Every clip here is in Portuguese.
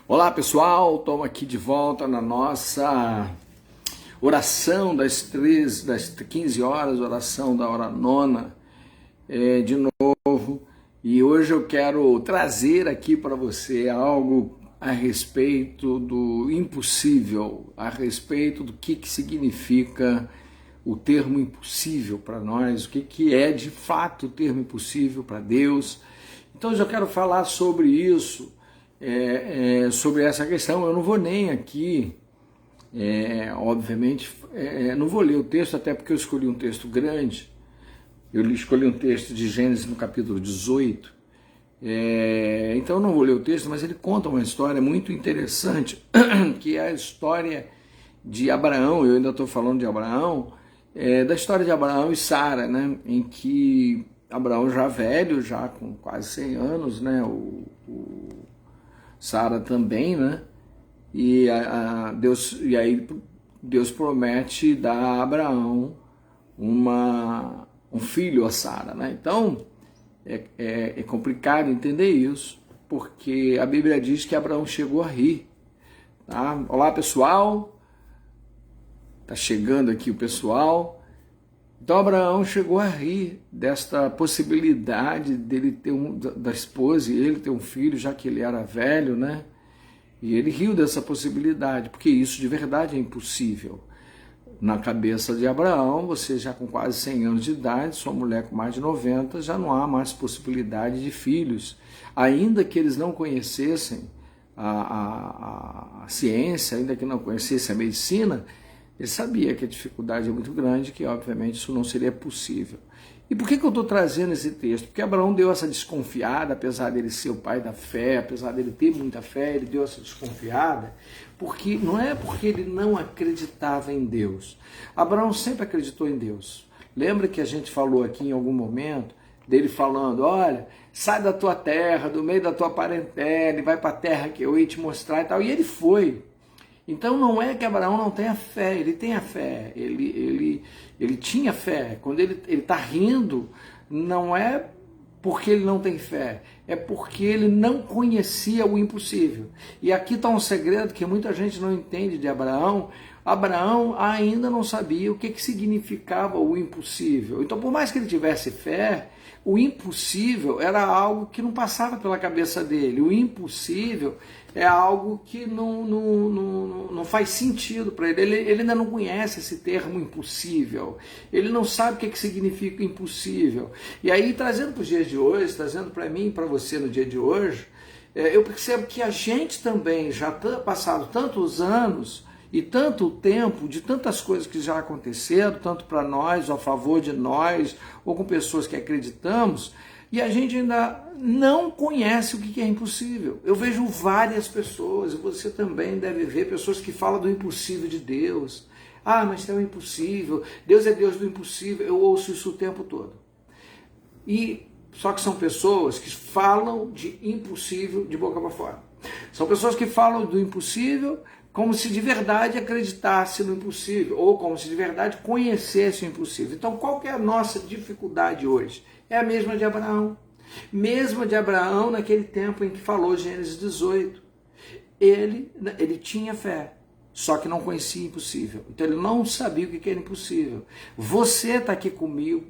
Olá pessoal, estamos aqui de volta na nossa oração das 15 horas, oração da hora nona, de novo. E hoje eu quero trazer aqui para você algo a respeito do impossível, a respeito do que significa o termo impossível para nós, o que é de fato o termo impossível para Deus. Então eu quero falar sobre isso, sobre essa questão. Eu não vou nem aqui, obviamente, não vou ler o texto, até porque eu escolhi um texto grande. Eu escolhi um texto de Gênesis no capítulo 18, então eu não vou ler o texto, mas ele conta uma história muito interessante, que é a história de Abraão. Eu ainda estou falando de Abraão, da história de Abraão e Sara, né, em que Abraão já velho, já com quase 100 anos, né, Sara também, né, e aí Deus promete dar a Abraão um filho a Sara, né? Então é complicado entender isso, porque a Bíblia diz que Abraão chegou a rir, tá? Olá pessoal, tá chegando aqui o pessoal. Então Abraão chegou a rir desta possibilidade dele ter da esposa e ele ter um filho, já que ele era velho, né? E ele riu dessa possibilidade, porque isso de verdade é impossível. Na cabeça de Abraão, você já com quase 100 anos de idade, sua mulher com mais de 90, já não há mais possibilidade de filhos. Ainda que eles não conhecessem a ciência, ainda que não conhecessem a medicina, ele sabia que a dificuldade é muito grande, que obviamente isso não seria possível. E por que eu estou trazendo esse texto? Porque Abraão deu essa desconfiada, apesar dele ser o pai da fé, apesar dele ter muita fé, ele deu essa desconfiada, porque não é porque ele não acreditava em Deus. Abraão sempre acreditou em Deus. Lembra que a gente falou aqui em algum momento, dele falando, olha, sai da tua terra, do meio da tua parentela, e vai para a terra que eu ia te mostrar e tal. E ele foi. Então não é que Abraão não tenha fé, ele tem a fé, ele tinha fé. Quando ele está rindo, não é porque ele não tem fé, é porque ele não conhecia o impossível. E aqui está um segredo que muita gente não entende de Abraão. Abraão ainda não sabia o que significava o impossível. Então, por mais que ele tivesse fé, o impossível era algo que não passava pela cabeça dele. O impossível é algo que não faz sentido para ele. Ele ainda não conhece esse termo impossível. Ele não sabe o que significa impossível. E aí, trazendo para os dias de hoje, trazendo para mim e para você no dia de hoje, eu percebo que a gente também já está passado tantos anos e tanto tempo de tantas coisas que já aconteceram, tanto para nós, ou a favor de nós, ou com pessoas que acreditamos, e a gente ainda não conhece o que é impossível. Eu vejo várias pessoas, e você também deve ver, pessoas que falam do impossível de Deus. Ah, mas é o impossível, Deus é Deus do impossível. Eu ouço isso o tempo todo. Só que são pessoas que falam de impossível de boca para fora. São pessoas que falam do impossível como se de verdade acreditasse no impossível, ou como se de verdade conhecesse o impossível. Então, qual que é a nossa dificuldade hoje? É a mesma de Abraão. Mesma de Abraão naquele tempo em que falou Gênesis 18. Ele tinha fé, só que não conhecia o impossível. Então, ele não sabia o que era impossível. Você está aqui comigo,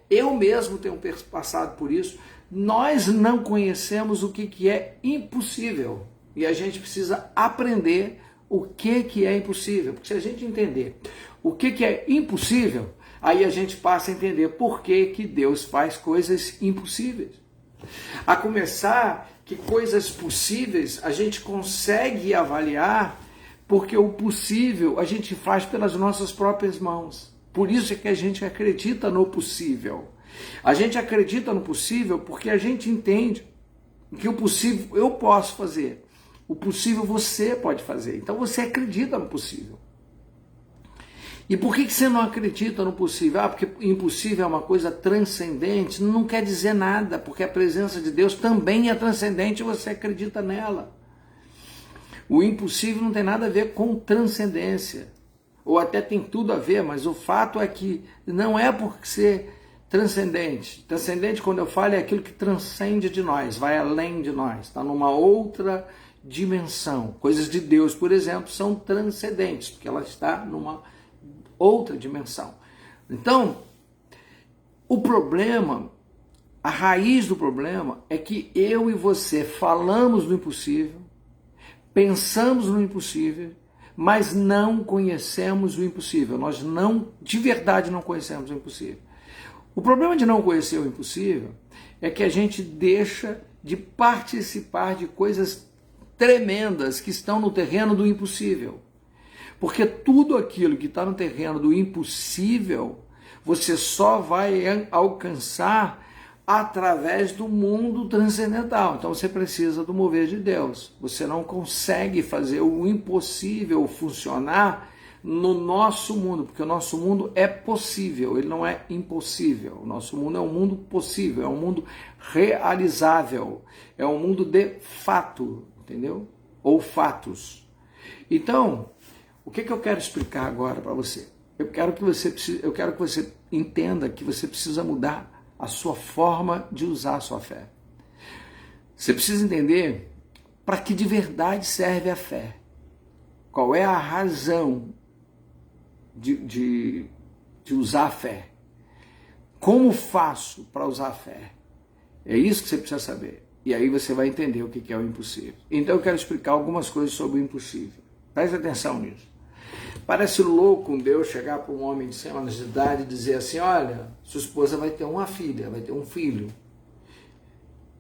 eu mesmo tenho passado por isso. Nós não conhecemos o que é impossível. E a gente precisa aprender o que é impossível. Porque se a gente entender o que é impossível, aí a gente passa a entender por que Deus faz coisas impossíveis. A começar que coisas possíveis a gente consegue avaliar, porque o possível a gente faz pelas nossas próprias mãos. Por isso é que a gente acredita no possível. A gente acredita no possível porque a gente entende que o possível eu posso fazer. O possível você pode fazer. Então você acredita no possível. E por que você não acredita no possível? Porque impossível é uma coisa transcendente. Não quer dizer nada, porque a presença de Deus também é transcendente e você acredita nela. O impossível não tem nada a ver com transcendência. Ou até tem tudo a ver, mas o fato é que não é porque você transcendente. Transcendente, quando eu falo, é aquilo que transcende de nós, vai além de nós, está numa outra dimensão. Coisas de Deus, por exemplo, são transcendentes, porque ela está numa outra dimensão. Então, o problema, a raiz do problema é que eu e você falamos no impossível, pensamos no impossível, mas não conhecemos o impossível. Nós não, de verdade, não conhecemos o impossível. O problema de não conhecer o impossível é que a gente deixa de participar de coisas tremendas que estão no terreno do impossível. Porque tudo aquilo que está no terreno do impossível, você só vai alcançar através do mundo transcendental. Então você precisa do mover de Deus. Você não consegue fazer o impossível funcionar no nosso mundo, porque o nosso mundo é possível, ele não é impossível. O nosso mundo é um mundo possível, é um mundo realizável, é um mundo de fato, entendeu? Ou fatos. Então, o que eu quero explicar agora para você? Eu quero que você entenda que você precisa mudar a sua forma de usar a sua fé. Você precisa entender para que de verdade serve a fé. Qual é a razão de usar a fé? Como faço para usar a fé? É isso que você precisa saber. E aí você vai entender o que é o impossível. Então eu quero explicar algumas coisas sobre o impossível. Preste atenção nisso. Parece louco um Deus chegar para um homem de 100 anos de idade e dizer assim: olha, sua esposa vai ter uma filha, vai ter um filho.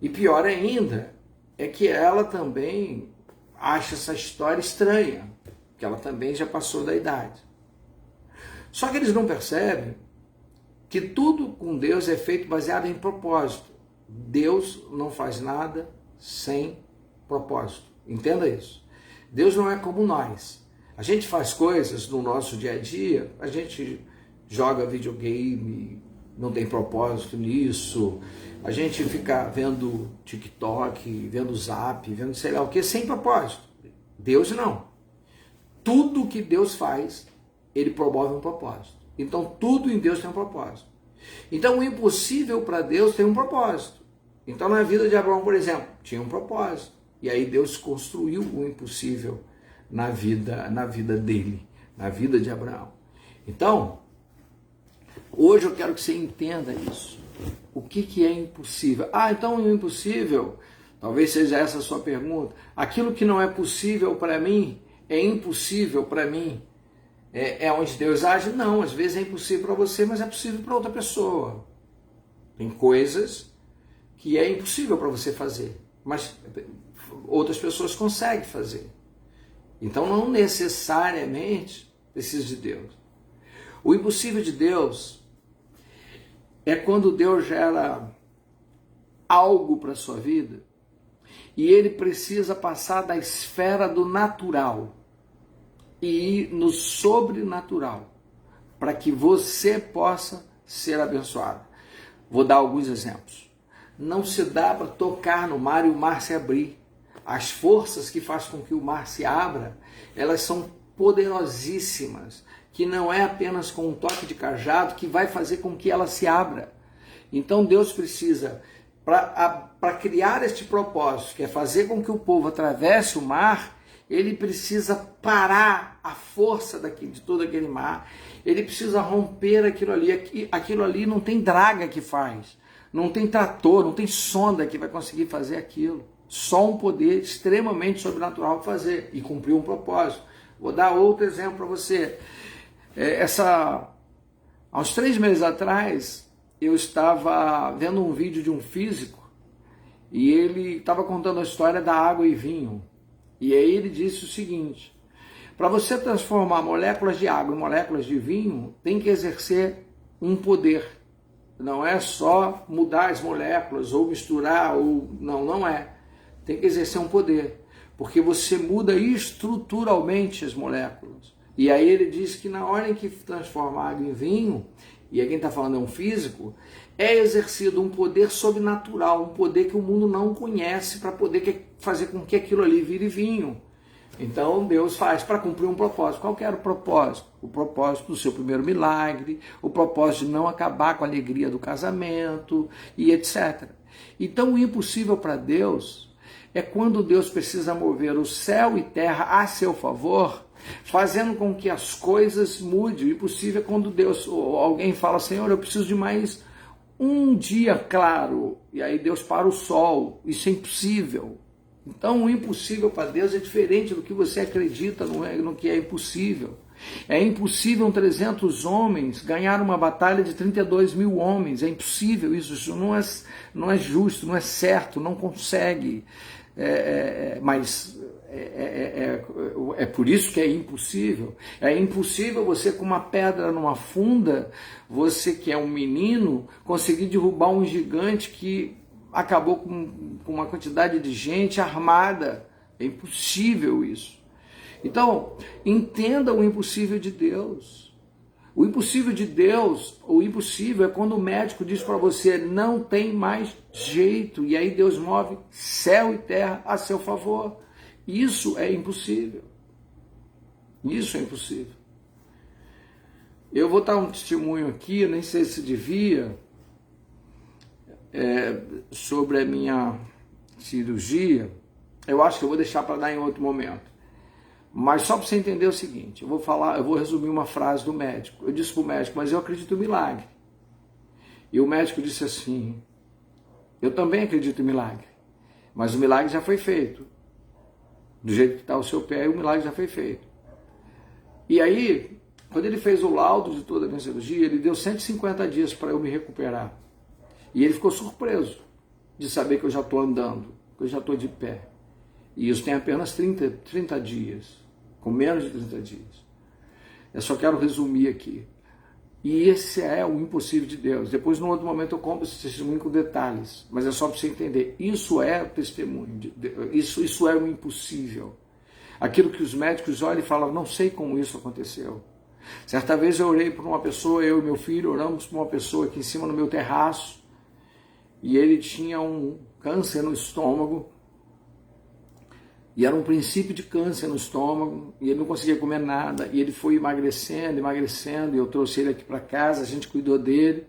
E pior ainda, é que ela também acha essa história estranha, que ela também já passou da idade. Só que eles não percebem que tudo com Deus é feito baseado em propósito. Deus não faz nada sem propósito. Entenda isso. Deus não é como nós. A gente faz coisas no nosso dia a dia, a gente joga videogame, não tem propósito nisso, a gente fica vendo TikTok, vendo Zap, vendo sei lá o que, sem propósito. Deus não. Tudo que Deus faz, ele promove um propósito. Então tudo em Deus tem um propósito. Então o impossível para Deus tem um propósito. Então na vida de Abraão, por exemplo, tinha um propósito. E aí Deus construiu o impossível na vida dele, na vida de Abraão. Então, hoje eu quero que você entenda isso. O que é impossível? Então o impossível, talvez seja essa a sua pergunta, aquilo que não é possível para mim, é impossível para mim, é onde Deus age? Não, às vezes é impossível para você, mas é possível para outra pessoa. Tem coisas que é impossível para você fazer, mas outras pessoas conseguem fazer. Então não necessariamente precisa de Deus. O impossível de Deus é quando Deus gera algo para a sua vida e ele precisa passar da esfera do natural e ir no sobrenatural para que você possa ser abençoado. Vou dar alguns exemplos. Não se dá para tocar no mar e o mar se abrir. As forças que fazem com que o mar se abra, elas são poderosíssimas, que não é apenas com um toque de cajado que vai fazer com que ela se abra. Então Deus precisa, para criar este propósito, que é fazer com que o povo atravesse o mar, ele precisa parar a força de todo aquele mar, ele precisa romper aquilo ali. Aquilo ali não tem draga que faz, não tem trator, não tem sonda que vai conseguir fazer aquilo. Só um poder extremamente sobrenatural para fazer e cumprir um propósito. Vou dar outro exemplo para você. Há uns 3 meses atrás, eu estava vendo um vídeo de um físico e ele estava contando a história da água e vinho. E aí ele disse o seguinte: para você transformar moléculas de água em moléculas de vinho, tem que exercer um poder. Não é só mudar as moléculas ou misturar, não é. Tem que exercer um poder, porque você muda estruturalmente as moléculas. E aí ele diz que na hora em que transforma água em vinho, e aí quem está falando é um físico, é exercido um poder sobrenatural, um poder que o mundo não conhece para poder fazer com que aquilo ali vire vinho. Então Deus faz para cumprir um propósito. Qual que era o propósito? O propósito do seu primeiro milagre, o propósito de não acabar com a alegria do casamento e etc. Então o impossível para Deus é quando Deus precisa mover o céu e terra a seu favor, fazendo com que as coisas mudem. O impossível é quando Deus, ou alguém fala, Senhor, eu preciso de mais um dia claro, e aí Deus para o sol. Isso é impossível. Então o impossível para Deus é diferente do que você acredita no que é impossível. É impossível 300 homens ganhar uma batalha de 32 mil homens. É impossível isso não é justo, não é certo, não consegue. Mas é por isso que é impossível. É impossível você, com uma pedra numa funda, você que é um menino, conseguir derrubar um gigante que acabou com uma quantidade de gente armada. É impossível isso. Então, entenda o impossível de Deus. O impossível de Deus, o impossível é quando o médico diz para você, não tem mais jeito, e aí Deus move céu e terra a seu favor. Isso é impossível. Isso é impossível. Eu vou dar um testemunho aqui, nem sei se devia, sobre a minha cirurgia. Eu acho que eu vou deixar para dar em outro momento. Mas só para você entender o seguinte, eu vou resumir uma frase do médico. Eu disse para o médico, mas eu acredito em milagre. E o médico disse assim, eu também acredito em milagre, mas o milagre já foi feito. Do jeito que está o seu pé, o milagre já foi feito. E aí, quando ele fez o laudo de toda a minha cirurgia, ele deu 150 dias para eu me recuperar. E ele ficou surpreso de saber que eu já estou andando, que eu já estou de pé. E isso tem apenas 30 dias, com menos de 30 dias. Eu só quero resumir aqui. E esse é o impossível de Deus. Depois, num outro momento, eu conto esse testemunho com detalhes. Mas é só para você entender. Isso é o testemunho. Isso é o impossível. Aquilo que os médicos olham e falam, não sei como isso aconteceu. Certa vez eu orei por uma pessoa, eu e meu filho oramos por uma pessoa aqui em cima no meu terraço. E ele tinha um câncer no estômago. E era um princípio de câncer no estômago, e ele não conseguia comer nada, e ele foi emagrecendo, e eu trouxe ele aqui para casa, a gente cuidou dele,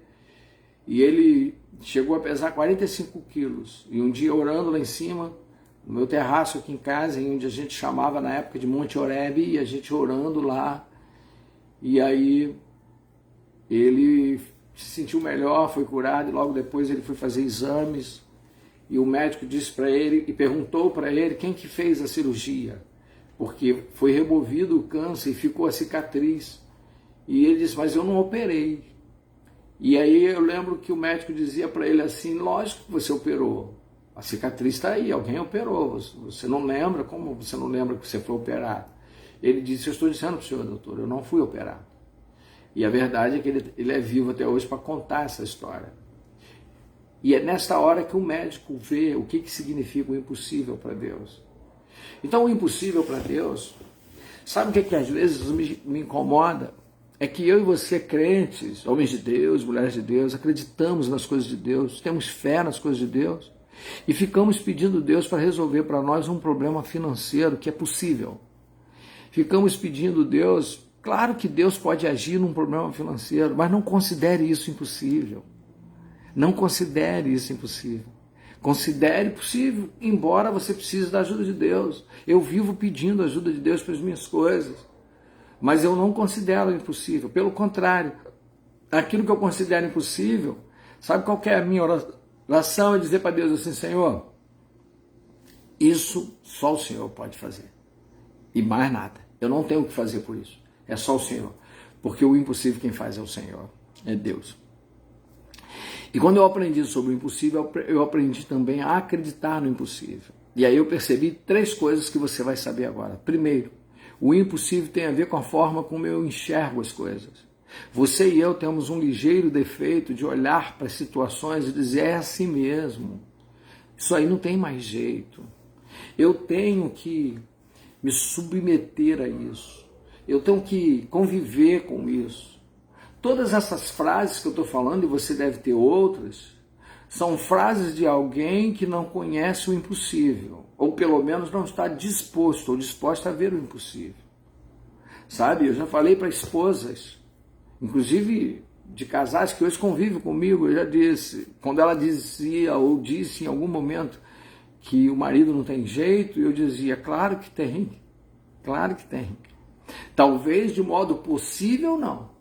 e ele chegou a pesar 45 quilos. E um dia orando lá em cima, no meu terraço aqui em casa, onde a gente chamava na época de Monte Horebe, e a gente orando lá, e aí ele se sentiu melhor, foi curado, e logo depois ele foi fazer exames, e o médico disse para ele e perguntou para ele quem que fez a cirurgia, porque foi removido o câncer e ficou a cicatriz. E ele disse, mas eu não operei. E aí eu lembro que o médico dizia para ele assim, lógico que você operou, a cicatriz está aí, alguém operou, você não lembra? Como você não lembra que você foi operado? Ele disse, eu estou dizendo para o senhor, doutor, eu não fui operado. E a verdade é que ele é vivo até hoje para contar essa história. E é nesta hora que o médico vê o que significa o impossível para Deus. Então o impossível para Deus, sabe o que às vezes me incomoda? É que eu e você, crentes, homens de Deus, mulheres de Deus, acreditamos nas coisas de Deus, temos fé nas coisas de Deus, e ficamos pedindo Deus para resolver para nós um problema financeiro que é possível. Ficamos pedindo Deus, claro que Deus pode agir num problema financeiro, mas não considere isso impossível. Não considere isso impossível. Considere possível, embora você precise da ajuda de Deus. Eu vivo pedindo a ajuda de Deus para as minhas coisas, mas eu não considero impossível. Pelo contrário, aquilo que eu considero impossível, sabe qual que é a minha oração? É dizer para Deus assim, Senhor, isso só o Senhor pode fazer. E mais nada. Eu não tenho o que fazer por isso. É só o Senhor. Porque o impossível quem faz é o Senhor. É Deus. E quando eu aprendi sobre o impossível, eu aprendi também a acreditar no impossível. E aí eu percebi 3 coisas que você vai saber agora. Primeiro, o impossível tem a ver com a forma como eu enxergo as coisas. Você e eu temos um ligeiro defeito de olhar para as situações e dizer, é assim mesmo. Isso aí não tem mais jeito. Eu tenho que me submeter a isso. Eu tenho que conviver com isso. Todas essas frases que eu estou falando, e você deve ter outras, São frases de alguém que não conhece o impossível, ou pelo menos não está disposto ou disposta a ver o impossível. Sabe, eu já falei para esposas, inclusive de casais que hoje convivem comigo, eu já disse, quando ela dizia ou disse em algum momento que o marido não tem jeito, eu dizia, claro que tem, claro que tem. Talvez de modo possível não,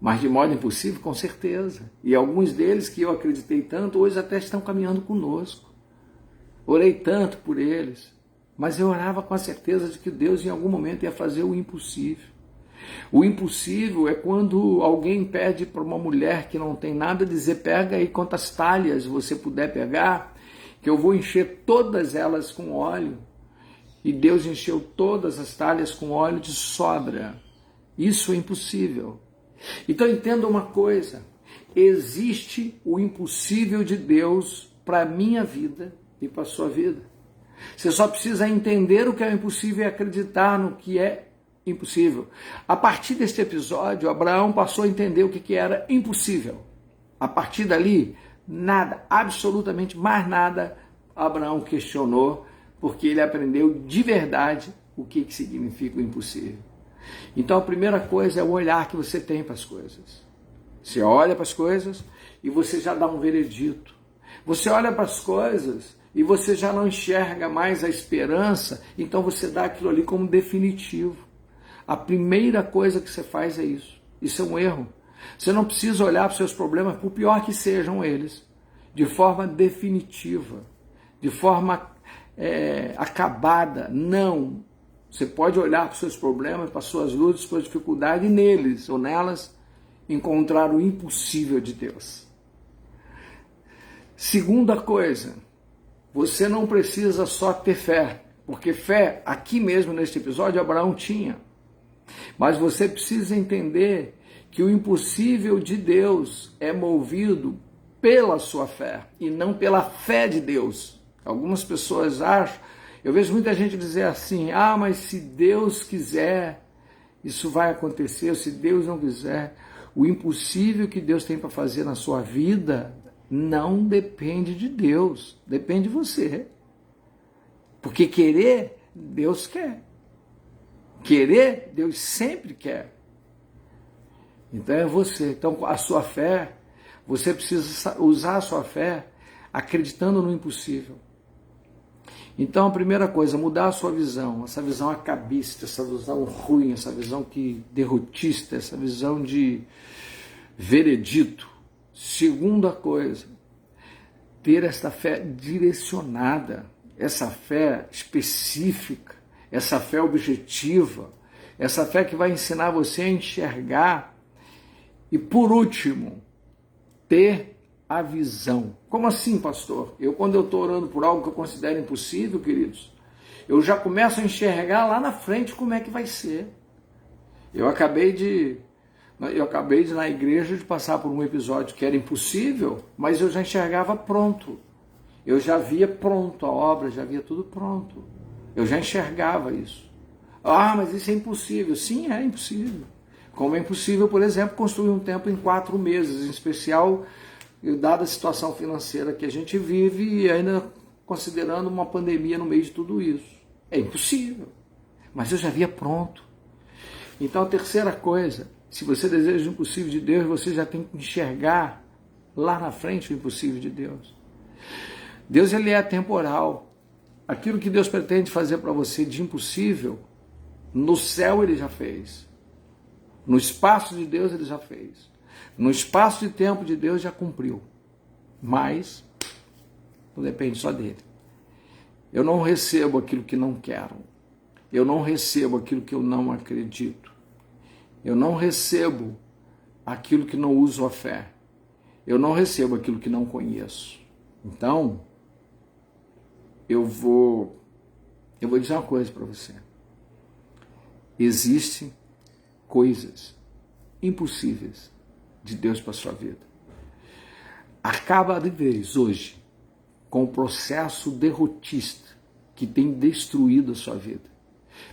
mas de modo impossível com certeza. E alguns deles que eu acreditei tanto, hoje até estão caminhando conosco. Orei tanto por eles, mas eu orava com a certeza de que Deus em algum momento ia fazer o impossível. O impossível é quando alguém pede para uma mulher que não tem nada, dizer, pega aí quantas talhas você puder pegar, que eu vou encher todas elas com óleo. E Deus encheu todas as talhas com óleo de sobra. Isso é impossível. Então entenda uma coisa, existe o impossível de Deus para a minha vida e para a sua vida. Você só precisa entender o que é impossível e acreditar no que é impossível. A partir deste episódio, Abraão passou a entender o que era impossível. A partir dali, nada, absolutamente mais nada, Abraão questionou, porque ele aprendeu de verdade o que significa o impossível. Então a primeira coisa é o olhar que você tem para as coisas. Você olha para as coisas e você já dá um veredito. Você olha para as coisas e você já não enxerga mais a esperança, então você dá aquilo ali como definitivo. A primeira coisa que você faz é isso. Isso é um erro. Você não precisa olhar para os seus problemas, por pior que sejam eles, de forma definitiva, de forma acabada. Não. Você pode olhar para os seus problemas, para as suas lutas, para as suas dificuldades, e neles ou nelas encontrar o impossível de Deus. Segunda coisa, você não precisa só ter fé, porque fé, aqui mesmo neste episódio, Abraão tinha. Mas você precisa entender que o impossível de Deus é movido pela sua fé e não pela fé de Deus. Algumas pessoas acham, eu vejo muita gente dizer assim, mas se Deus quiser, isso vai acontecer, ou se Deus não quiser. O impossível que Deus tem para fazer na sua vida não depende de Deus, depende de você. Porque querer, Deus quer. Querer, Deus sempre quer. Então é você. Então a sua fé, você precisa usar a sua fé acreditando no impossível. Então a primeira coisa, mudar a sua visão, essa visão acabista, essa visão ruim, essa visão que derrotista, essa visão de veredito. Segunda coisa, ter esta fé direcionada, essa fé específica, essa fé objetiva, essa fé que vai ensinar você a enxergar. E por último, ter a visão. Como assim, pastor? Quando eu estou orando por algo que eu considero impossível, queridos, eu já começo a enxergar lá na frente como é que vai ser. Eu acabei de na igreja de passar por um episódio que era impossível, mas eu já enxergava pronto. Eu já via pronto a obra, já via tudo pronto. Eu já enxergava isso. Mas isso é impossível. Sim, é impossível. Como é impossível, por exemplo, construir um templo em 4 meses, em especial, dada a situação financeira que a gente vive e ainda considerando uma pandemia no meio de tudo isso. É impossível. Mas eu já via pronto. Então, a terceira coisa, se você deseja o impossível de Deus, você já tem que enxergar lá na frente o impossível de Deus. Deus, ele é atemporal. Aquilo que Deus pretende fazer para você de impossível, no céu ele já fez. No espaço de Deus ele já fez. No espaço de tempo de Deus já cumpriu. Mas não depende só dele. Eu não recebo aquilo que não quero. Eu não recebo aquilo que eu não acredito. Eu não recebo aquilo que não uso a fé. Eu não recebo aquilo que não conheço. Então, eu vou dizer uma coisa para você. Existem coisas impossíveis de Deus para a sua vida. Acaba de vez hoje com o processo derrotista que tem destruído a sua vida.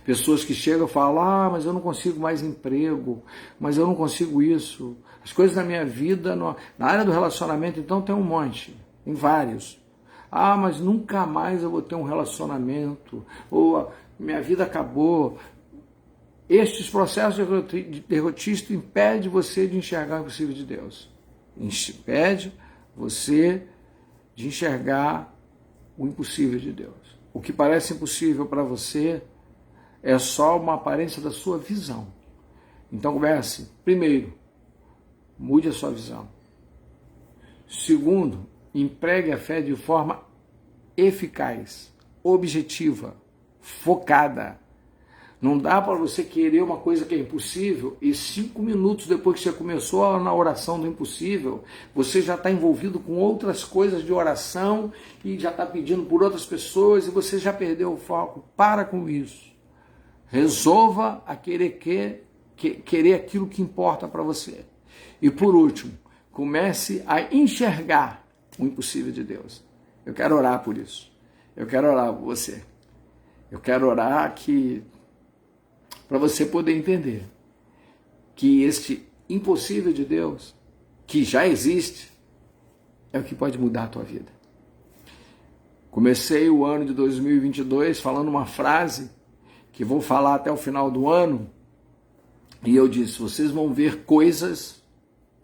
Pessoas que chegam e falam, mas eu não consigo mais emprego, mas eu não consigo isso, As coisas na minha vida, na área do relacionamento, então tem um monte, tem vários. Ah, mas nunca mais eu vou ter um relacionamento, ou minha vida acabou. Estes processos derrotistas impedem você de enxergar o impossível de Deus. Impede você de enxergar o impossível de Deus. O que parece impossível para você é só uma aparência da sua visão. Então comece, primeiro, mude a sua visão. Segundo, empregue a fé de forma eficaz, objetiva, focada. Não dá para você querer uma coisa que é impossível e 5 minutos depois que você começou na oração do impossível, você já está envolvido com outras coisas de oração e já está pedindo por outras pessoas e você já perdeu o foco. Para com isso. Resolva a querer aquilo que importa para você. E por último, comece a enxergar o impossível de Deus. Eu quero orar por isso. Eu quero orar por você. Eu quero orar para você poder entender que este impossível de Deus, que já existe, é o que pode mudar a tua vida. Comecei o ano de 2022 falando uma frase que vou falar até o final do ano, e eu disse, vocês vão ver coisas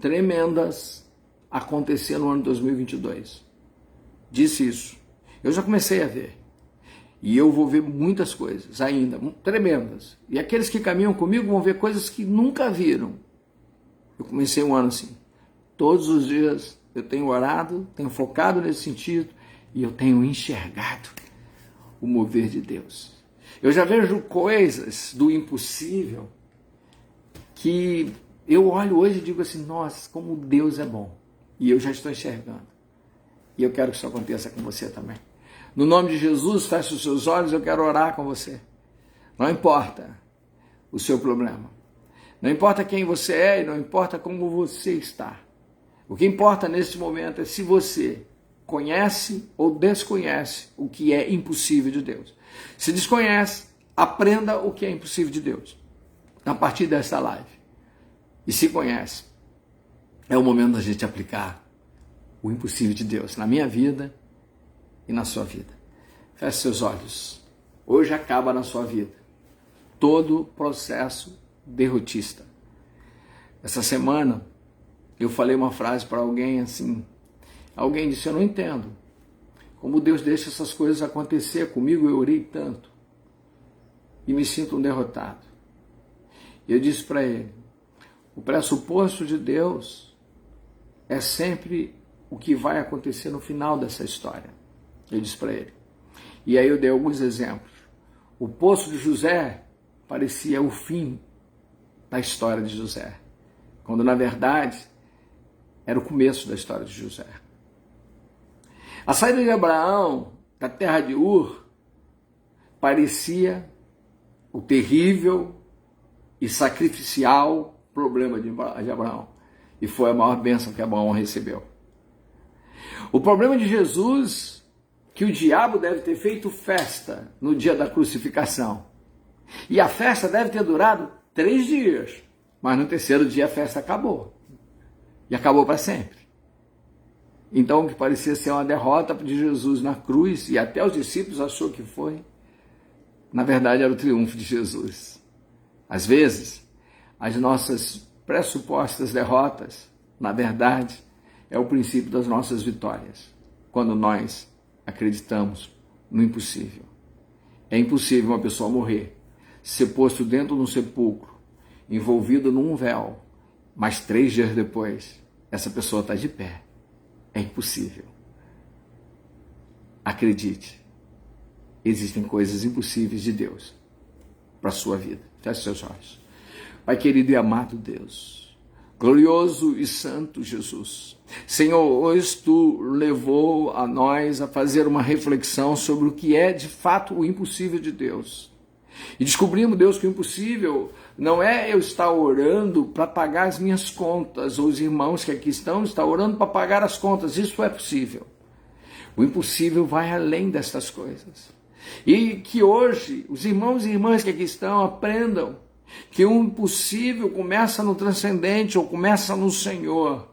tremendas acontecer no ano de 2022. Disse isso. Eu já comecei a ver. E eu vou ver muitas coisas ainda, tremendas. E aqueles que caminham comigo vão ver coisas que nunca viram. Eu comecei um ano assim. Todos os dias eu tenho orado, tenho focado nesse sentido e eu tenho enxergado o mover de Deus. Eu já vejo coisas do impossível que eu olho hoje e digo assim, nossa, como Deus é bom. E eu já estou enxergando. E eu quero que isso aconteça com você também. No nome de Jesus, feche os seus olhos, eu quero orar com você. Não importa o seu problema. Não importa quem você é e não importa como você está. O que importa neste momento é se você conhece ou desconhece o que é impossível de Deus. Se desconhece, aprenda o que é impossível de Deus. A partir desta live. E se conhece, é o momento da gente aplicar o impossível de Deus na minha vida e na sua vida. Feche seus olhos. Hoje acaba na sua vida todo processo derrotista. Essa semana eu falei uma frase para alguém assim. Alguém disse, eu não entendo como Deus deixa essas coisas acontecer comigo, eu orei tanto e me sinto um derrotado. E eu disse para ele, o pressuposto de Deus é sempre o que vai acontecer no final dessa história. Eu disse para ele. E aí eu dei alguns exemplos. O poço de José parecia o fim da história de José, quando na verdade era o começo da história de José. A saída de Abraão da terra de Ur parecia o terrível e sacrificial problema de Abraão. E foi a maior bênção que Abraão recebeu. O problema de Jesus, que o diabo deve ter feito festa no dia da crucificação. E a festa deve ter durado 3 dias. Mas no terceiro dia a festa acabou. E acabou para sempre. Então o que parecia ser uma derrota de Jesus na cruz, e até os discípulos achou que foi, na verdade era o triunfo de Jesus. Às vezes, as nossas pressupostas derrotas, na verdade, é o princípio das nossas vitórias, quando nós acreditamos no impossível. É impossível uma pessoa morrer, ser posto dentro de um sepulcro, envolvido num véu, mas 3 dias depois, essa pessoa está de pé. É impossível. Acredite, existem coisas impossíveis de Deus para a sua vida. Feche seus olhos. Pai querido e amado Deus, glorioso e santo Jesus, Senhor, hoje Tu levou a nós a fazer uma reflexão sobre o que é de fato o impossível de Deus. E descobrimos, Deus, que o impossível não é eu estar orando para pagar as minhas contas, ou os irmãos que aqui estão orando para pagar as contas. Isso é possível. O impossível vai além destas coisas. E que hoje os irmãos e irmãs que aqui estão aprendam que o impossível começa no transcendente ou começa no Senhor.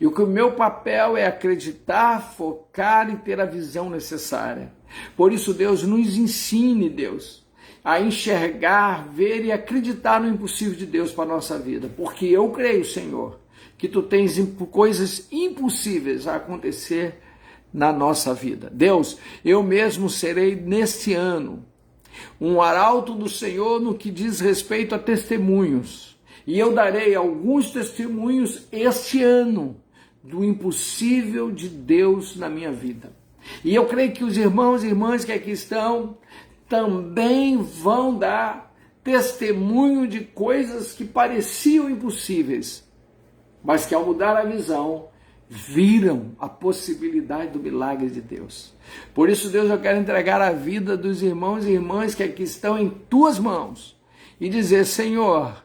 E o que o meu papel é acreditar, focar e ter a visão necessária. Por isso, Deus, nos ensine, Deus, a enxergar, ver e acreditar no impossível de Deus para a nossa vida. Porque eu creio, Senhor, que Tu tens coisas impossíveis a acontecer na nossa vida. Deus, eu mesmo serei neste ano um arauto do Senhor no que diz respeito a testemunhos. E eu darei alguns testemunhos este ano do impossível de Deus na minha vida. E eu creio que os irmãos e irmãs que aqui estão também vão dar testemunho de coisas que pareciam impossíveis, mas que ao mudar a visão, viram a possibilidade do milagre de Deus. Por isso, Deus, eu quero entregar a vida dos irmãos e irmãs que aqui estão em Tuas mãos e dizer, Senhor,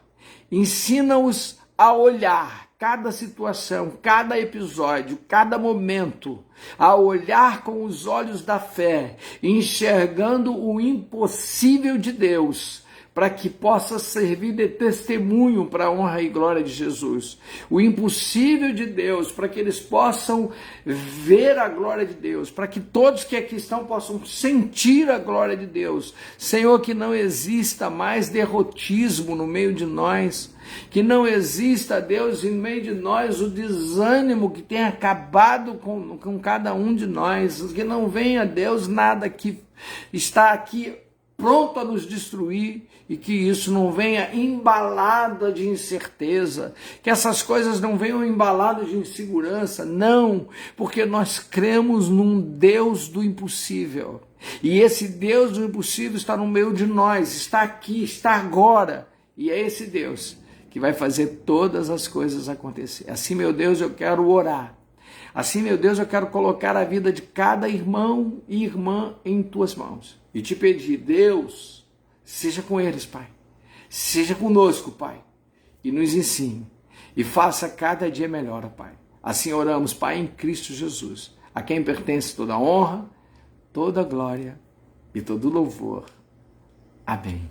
ensina-os a olhar cada situação, cada episódio, cada momento, a olhar com os olhos da fé, enxergando o impossível de Deus, para que possa servir de testemunho para a honra e glória de Jesus. O impossível de Deus, para que eles possam ver a glória de Deus, para que todos que aqui estão possam sentir a glória de Deus. Senhor, que não exista mais derrotismo no meio de nós, que não exista, Deus, em meio de nós o desânimo que tem acabado com cada um de nós, que não venha, Deus, nada que está aqui pronto a nos destruir, e que isso não venha embalado de incerteza, que essas coisas não venham embaladas de insegurança, não, porque nós cremos num Deus do impossível, e esse Deus do impossível está no meio de nós, está aqui, está agora, e é esse Deus que vai fazer todas as coisas acontecer. Assim, meu Deus, eu quero orar. Assim, meu Deus, eu quero colocar a vida de cada irmão e irmã em Tuas mãos e te pedir, Deus, seja com eles, Pai. Seja conosco, Pai, e nos ensine e faça cada dia melhor, Pai. Assim oramos, Pai, em Cristo Jesus, a quem pertence toda a honra, toda a glória e todo o louvor. Amém.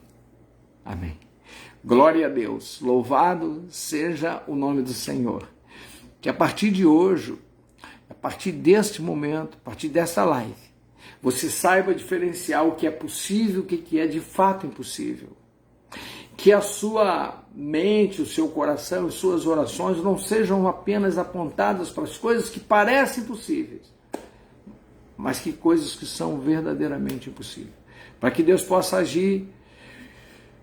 Amém. Glória a Deus. Louvado seja o nome do Senhor. Que a partir de hoje, a partir deste momento, a partir desta live, você saiba diferenciar o que é possível e o que é de fato impossível. Que a sua mente, o seu coração e suas orações não sejam apenas apontadas para as coisas que parecem possíveis, mas que coisas que são verdadeiramente impossíveis. Para que Deus possa agir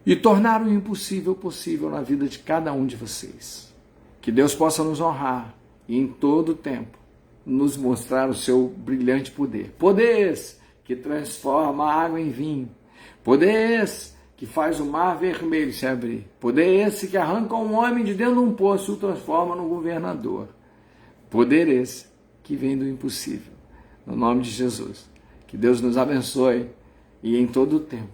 e tornar o impossível possível na vida de cada um de vocês. Que Deus possa nos honrar e em todo o tempo nos mostrar o seu brilhante poder. Poder esse que transforma a água em vinho. Poder esse que faz o mar vermelho se abrir. Poder esse que arranca um homem de dentro de um poço e o transforma num governador. Poder esse que vem do impossível. No nome de Jesus. Que Deus nos abençoe e em todo o tempo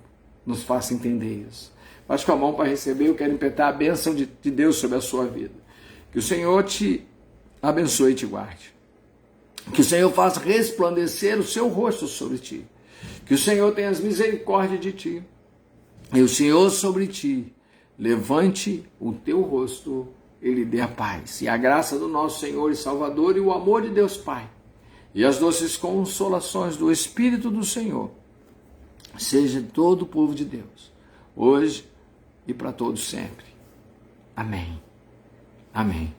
nos faça entender isso. Baixe com a mão para receber, eu quero impetar a bênção de Deus sobre a sua vida. Que o Senhor te abençoe e te guarde. Que o Senhor faça resplandecer o seu rosto sobre ti. Que o Senhor tenha misericórdia de ti. E o Senhor sobre ti levante o teu rosto e lhe dê a paz. E a graça do nosso Senhor e Salvador e o amor de Deus Pai e as doces consolações do Espírito do Senhor seja de todo o povo de Deus, hoje e para todos sempre. Amém. Amém.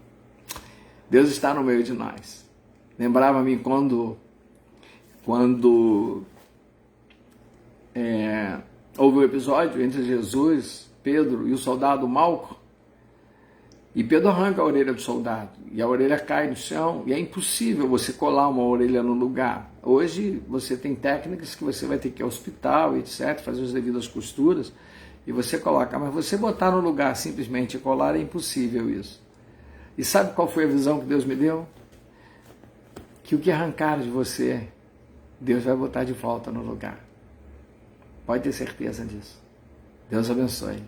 Deus está no meio de nós. Lembrava-me quando houve um episódio entre Jesus, Pedro e o soldado Malco, e Pedro arranca a orelha do soldado, e a orelha cai no chão, e é impossível você colar uma orelha no lugar. Hoje você tem técnicas que você vai ter que ir ao hospital, etc., fazer as devidas costuras, e você coloca, mas você botar no lugar simplesmente e colar é impossível isso. E sabe qual foi a visão que Deus me deu? Que o que arrancaram de você, Deus vai botar de volta no lugar. Pode ter certeza disso. Deus abençoe.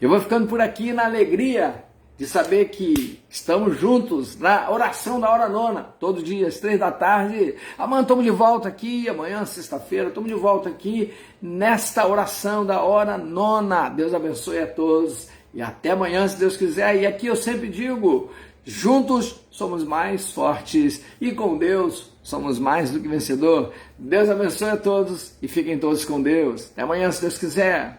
Eu vou ficando por aqui na alegria de saber que estamos juntos na oração da hora nona, todo dia às 3 da tarde. Amanhã estamos de volta aqui, amanhã, sexta-feira, estamos de volta aqui nesta oração da hora nona. Deus abençoe a todos E até amanhã, se Deus quiser. E aqui eu sempre digo, juntos somos mais fortes e com Deus somos mais do que vencedor. Deus abençoe a todos e fiquem todos com Deus. Até amanhã, se Deus quiser.